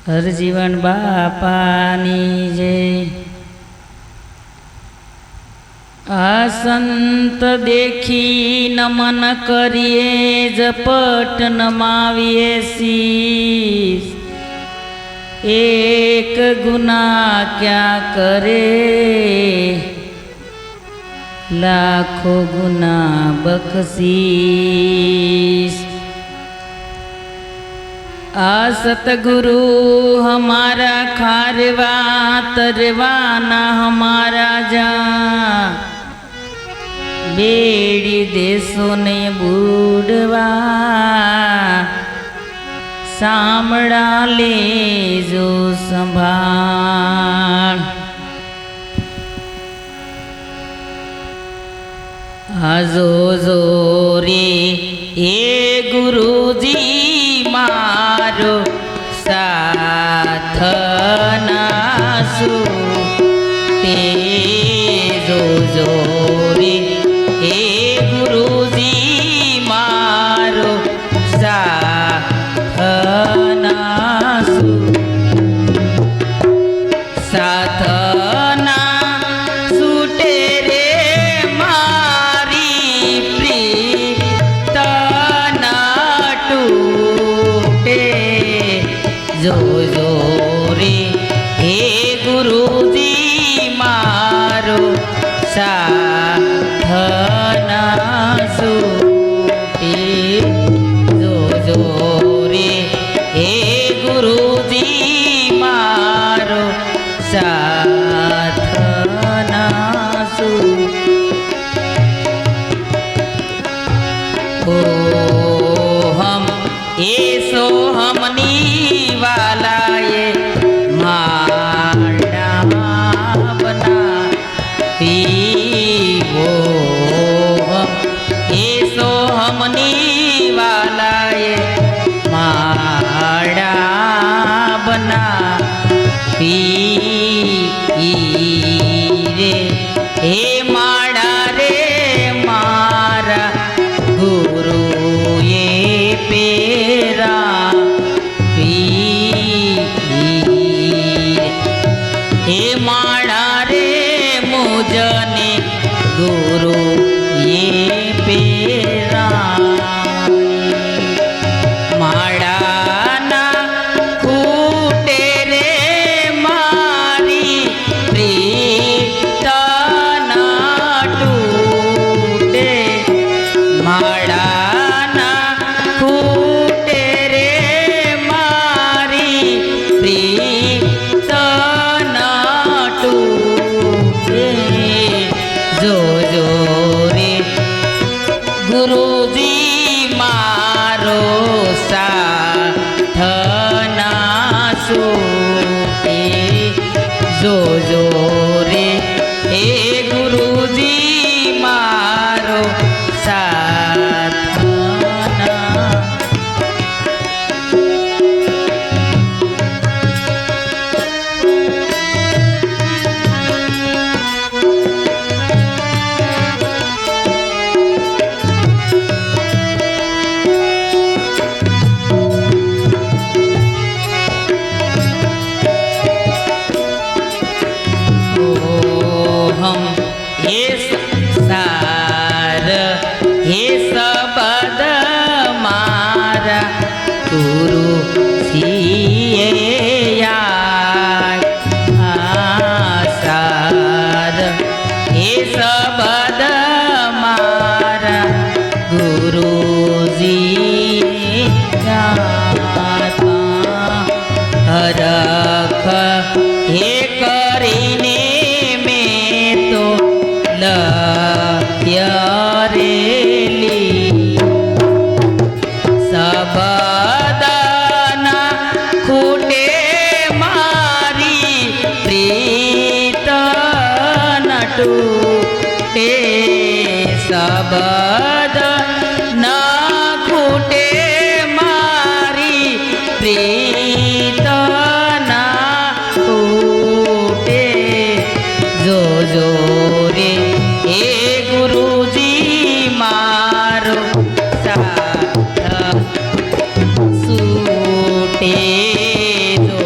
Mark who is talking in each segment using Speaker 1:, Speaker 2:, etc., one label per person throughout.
Speaker 1: હરજીવન બાપાની જય। આ સંત દેખી નમન કરીએ ઝપટ નમાવીએ શીશ। એક ગુના ક્યાં કરે લાખો ગુના बख्शीश। आ सतगुरु हमारा खारवा तरवाना हमारा जा बेड़ी देशों ने बूढ़वा सामड़ा ले जो संभाल। आजो जो रे ए गुरुजी मारो साथ नासु ते जो रे हे गुरुजी मारो साथ नासु साथ ना सूटे रे मारी प्रीत ना टूटे जो रे हे गुरुजी मारो साथ ना सूटे जो रे हे गुरुजी मारो साथ ना सूटे। हम ऐसो हमनी वाला ये माड़ा बना पीवो। हम ऐसो हमनी वाला ये माड़ा बना पी रे हे माड़ा रे मारा गुरु ये पेरा पी हे माड़ा रे मुझने गुरु ये पेरा माड़ा ना खूटे रे मारी प्रीत ना टूटे। माड़ा ना खूटे रे मारी प्रीत ना टूटे जो रे गुरुजी मारो साथ ना सूटे जो रे हे गुरुजी मारो साथ ना। हम ये सार ये सबद मारा गुरु सिए सार ये सबद मारा गुरु जी हरख हे करीने में तो लयरेली सबदना खूटे मारी प्रीत न टूटे। सबद न खूटे मारी प्रीत न टूटे जो रे हे गुरुजी मारो साथ सूटे जो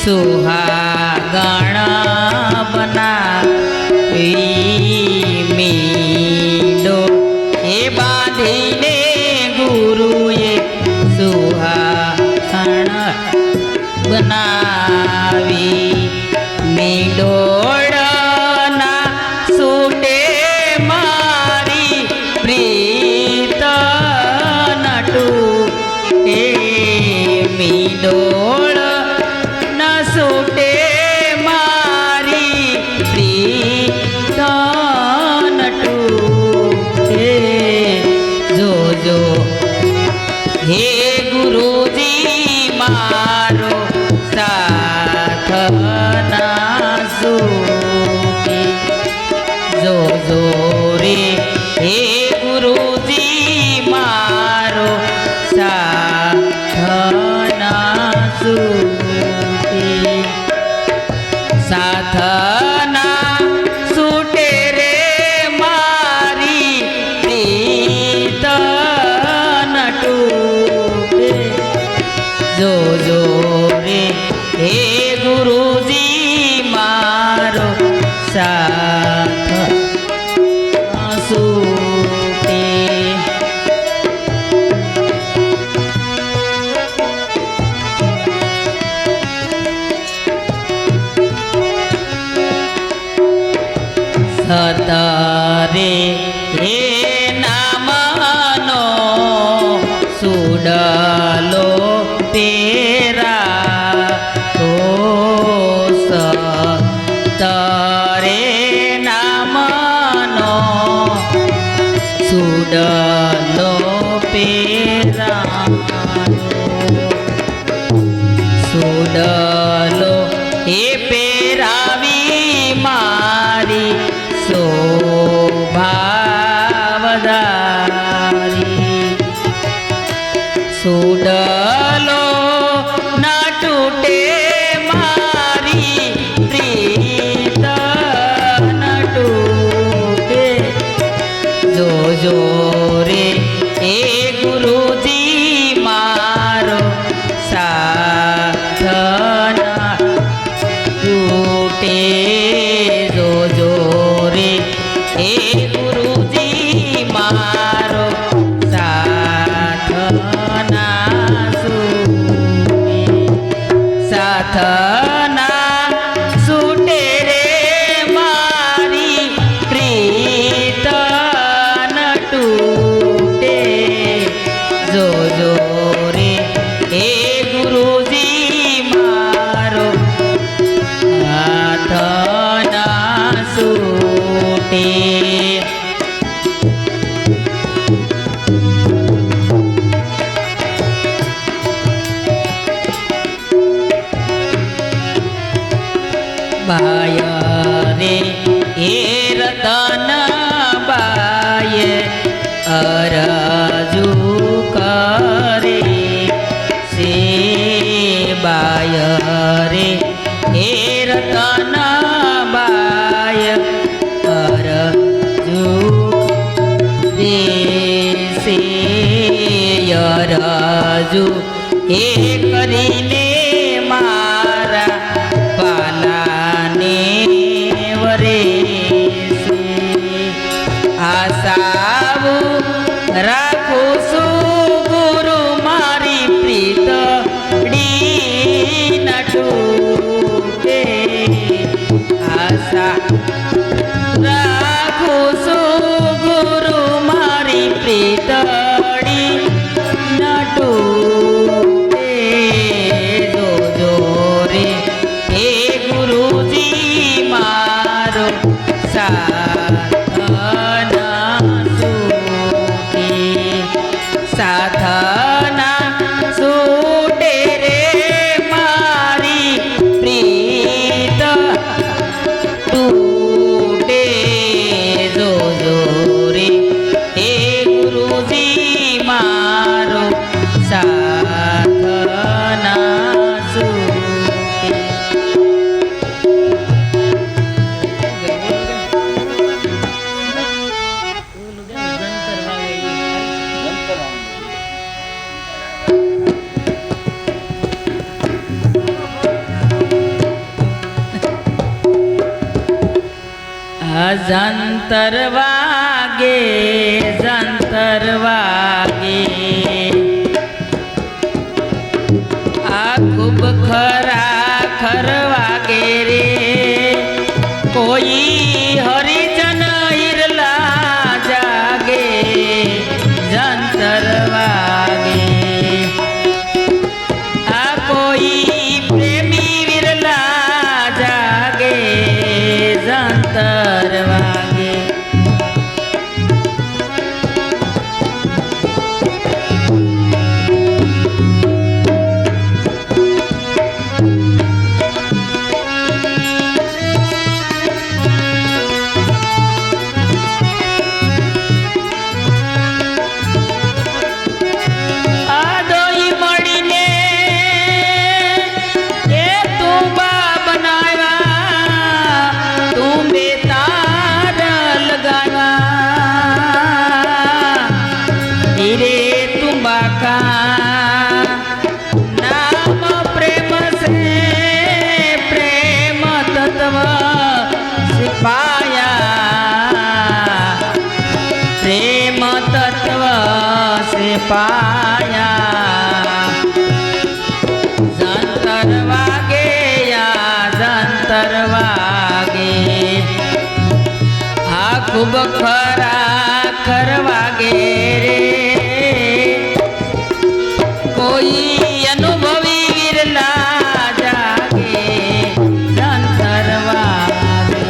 Speaker 1: સુહાગણ બનાવી મીંડો એ બાંધીને ગુરુએ સુહાગણ બનાવી મીંડોળના સૂટે મારી પ્રીત નટુટે મીંડોળ ન સૂટે મારી પ્રીત નટુટે જોજો હે ગુરુજી મારો સાથ ના સૂટે જોજો રે હે ગુરુજી મારો સાથ ના સૂટે સાથ ના સૂટે રે મારી પ્રીત નટુટે જોજો રે હે ગુરુજી મારો સાથ સૂટે સતરે હે નામનો સુડલો તેરા તો સતરે નામનો સુડલો પેરા સુડલો એ પેરાવી મારી શોભાવદારી સુડલો ના તૂટે મારી પ્રીત ન તૂટે જોજો રે એ ગુરુજી મારો સાથ ના તૂટે જોજો રે એ ગુરુજી મારો સાથ ના સૂટે સાથ ના સૂટે રે મારી પ્રીત ન તૂટે જોજો રે એ ગુરુજી મારો સાથ ના સૂટે બાય રે એ રતન બાય અરજુ કરે સે બાય રે એ રતન બાય અરજુ રે સે અરજુ એ કરીને મારા પાલાને વરે છે આશાવું રાખું છું ગુરુ મારી પ્રીતડી ન તૂટે આશા રાખું છું ગુરુ મારી પ્રીતડી ન તૂટે જોજો રે હે ગુરુજી મારો સાથ ના સૂટે સાથ ના સૂટે રે મારી પ્રીત તું જંતર વાગે જંતર વાગે આ ખૂબ ખરા ખર વાગે રે કોઈ હરિજન ઈરલા જાગે જંતર વાગે આ કોઈ પ્રેમી વિરલા જાગે જંતર વાગે नाम प्रेम से प्रेम तत्व सिपाया प्रेम तत्व से पाया जंतर वागे या जंतर वागे आ खूब खरा खर वागे रे कोई अनुभवी विरला जागे जंतर वागे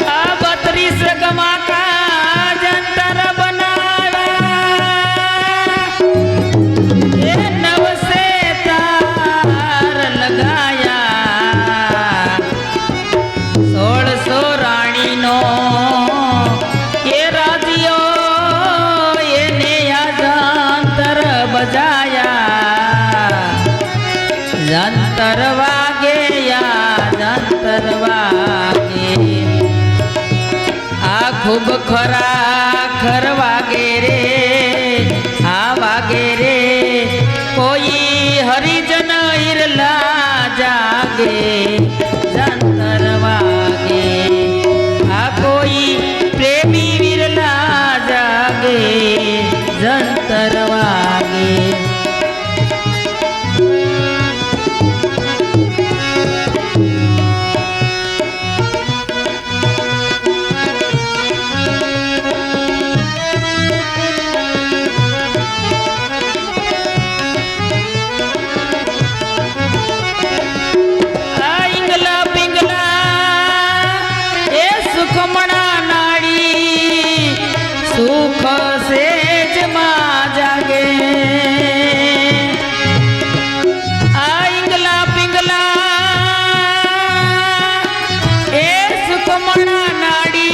Speaker 1: आ 32 गमा का जंतर जंतर वागे या जंतर वागे आ खूब खरा खर वागे रे आ वागे रे कोई हरिजन ईरला जागे जंतर वागे आ कोई प्रेमी विरला जागे जंतर वागे सुख सेज मां जागे आ इंगला पिंगला ए सुख मणा नाड़ी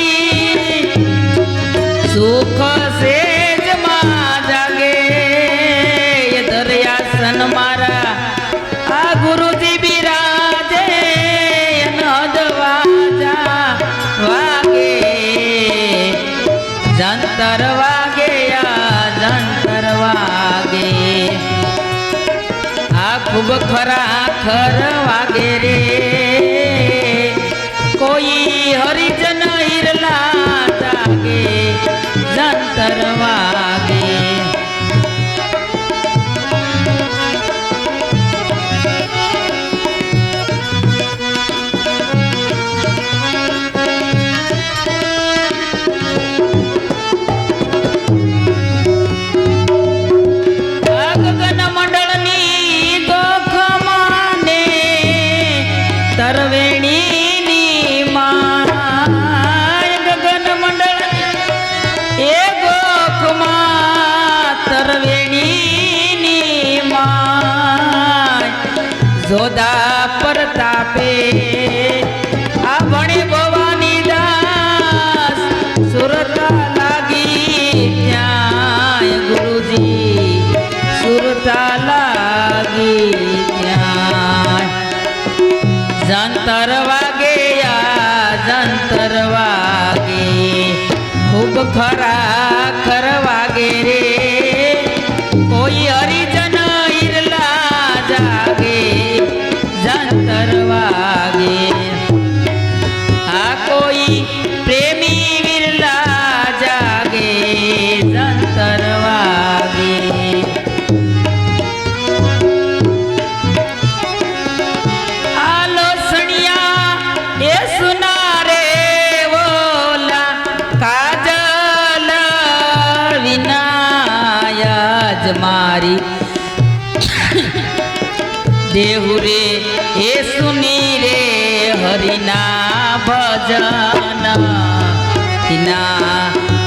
Speaker 1: सुख सेज मां जागे ये दरियासन मारा आ गुरुजी बिराजे नदवाजा वागे जंतर वागे या जंतर वागे आ खूब खरा खर वागे रे कोई हरिजन ईरला जागे जंतर वागे तरवेणी गगन मंडल ए गोखमा तरवेणी जोदा परतापे आ भणे भवानी दास सुरता लागी न्याय गुरुजी सुरता लागी न्याय ખરા ખર વાગે રે કોઈ હરિજન ઈરલા જાગે જંતર વાગે આ કોઈ પ્રેમી વિરલા જાગે જંતર વાગે આલો સણિયા એ સુના રે ઓલા કાજલ વિનાયજ મારી દેહુ રે એ સુની રે હરિના ભજન વિના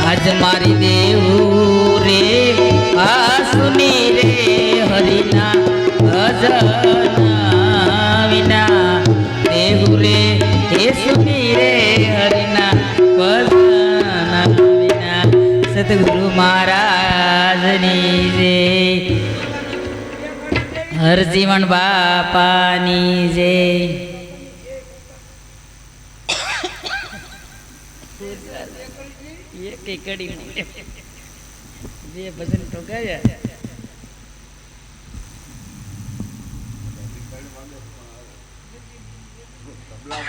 Speaker 1: આજ મારી દેહુ રે આ સુની રે હરિના ભજન વિના દેહુ રે એ સુની રે હરિના ભજન વિના સતગુરુ મહારાજની જય હરજીવન બાપાની જય એક કડી બે ભજન તો ગયા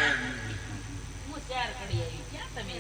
Speaker 1: હું ચાર કડી આવી ક્યાં તમે